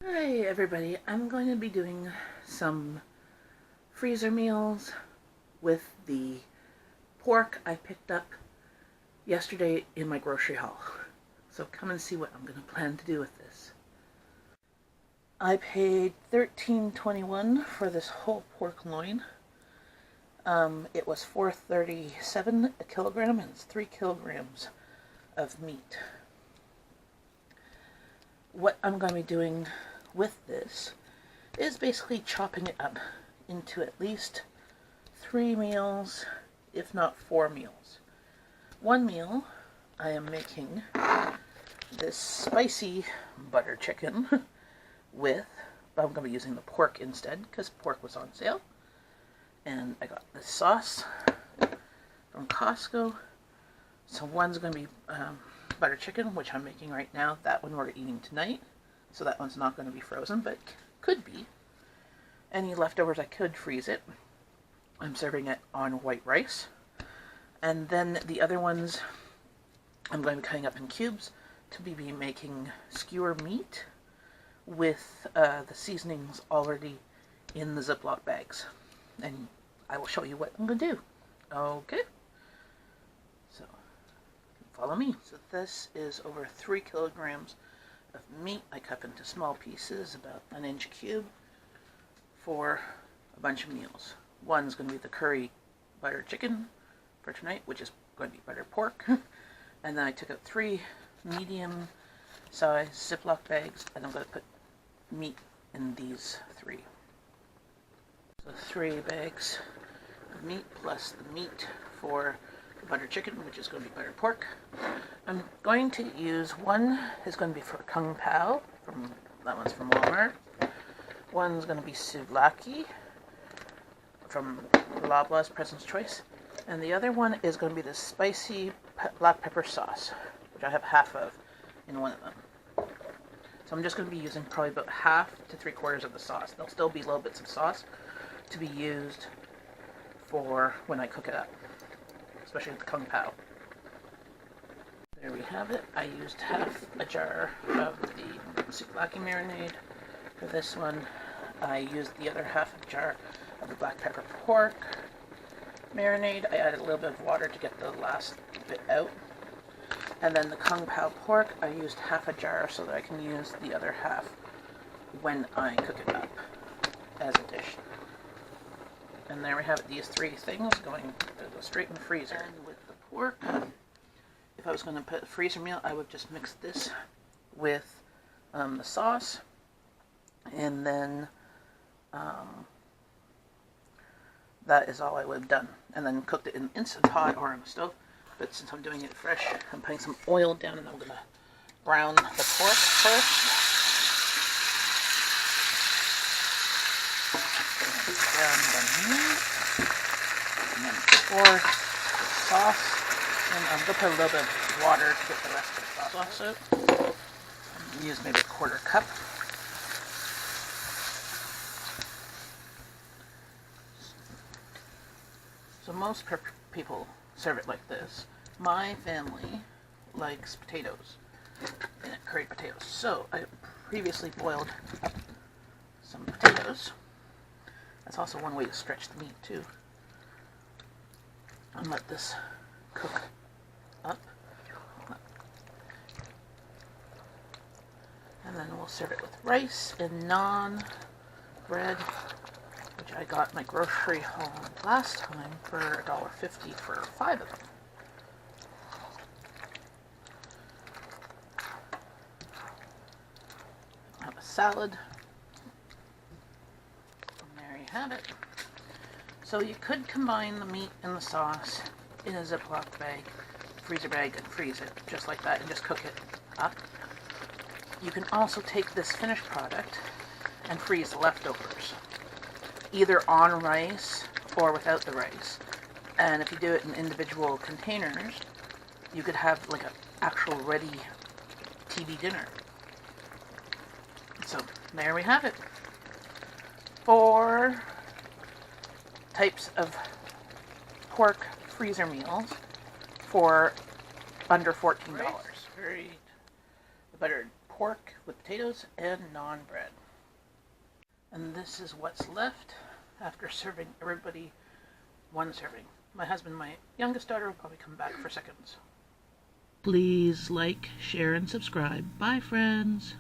Hi everybody, I'm going to be doing some freezer meals with the pork I picked up yesterday in my grocery haul. So come and see what I'm going to plan to do with this. I paid $13.21 for this whole pork loin. It was $4.37 a kilogram and it's 3 kilograms of meat. What I'm going to be doing with this is basically chopping it up into at least 3 meals, if not 4 meals. One meal, I am making this spicy butter chicken with, I'm going to be using the pork instead because pork was on sale. And I got this sauce from Costco. So one's going to be butter chicken, which I'm making right now. That one we're eating tonight. So that one's not going to be frozen, but could be. Any leftovers, I could freeze it. I'm serving it on white rice. And then the other ones, I'm going to be cutting up in cubes to be making skewer meat with the seasonings already in the Ziploc bags. And I will show you what I'm going to do. Okay? So, follow me. So this is over 3 kilograms of meat I cut into small pieces, about 1-inch cube, for a bunch of meals. One's going to be the curry butter chicken for tonight, which is going to be butter pork. And then I took out 3 medium size Ziploc bags, and I'm going to put meat in these 3. So 3 bags of meat plus the meat for the butter chicken, which is going to be butter pork. I'm going to use, one is going to be for Kung Pao, that one's from Walmart. One's going to be souvlaki from Loblaws President's Choice. And the other one is going to be the spicy black pepper sauce, which I have half of in one of them. So I'm just going to be using probably about half to 3/4 of the sauce. There'll still be little bits of sauce to be used for when I cook it up, especially with the Kung Pao. There we have it. I used half a jar of the souvlaki marinade for this one. I used the other half a jar of the black pepper pork marinade. I added a little bit of water to get the last bit out. And then the Kung Pao pork, I used half a jar so that I can use the other half when I cook it up as a dish. And there we have it, these 3 things going to go straight in the freezer. And with the pork, if I was going to put a freezer meal, I would just mix this with the sauce, and then that is all I would have done. And then cooked it in an Instant Pot or on the stove. But since I'm doing it fresh, I'm putting some oil down, and I'm going to brown the pork first. Brown the meat, and then pour the sauce. And I'm going to put a little bit of water to get the rest of the sauce out. Use maybe a 1/4 cup. So most people serve it like this. My family likes potatoes, and curried potatoes. So I previously boiled up some potatoes. That's also one way to stretch the meat too. And let this cook up. And then we'll serve it with rice and naan bread, which I got my grocery haul last time for $1.50 for 5 of them. Have a salad. And there you have it. So you could combine the meat and the sauce in a Ziploc bag, freezer bag, and freeze it just like that and just cook it up. You can also take this finished product and freeze the leftovers, either on rice or without the rice. And if you do it in individual containers, you could have like an actual ready TV dinner. So there we have it. 4 types of pork freezer meals for under $14. The buttered pork with potatoes and naan bread. And this is what's left after serving everybody one serving. My husband, my youngest daughter, will probably come back for seconds. Please like, share, and subscribe. Bye, friends.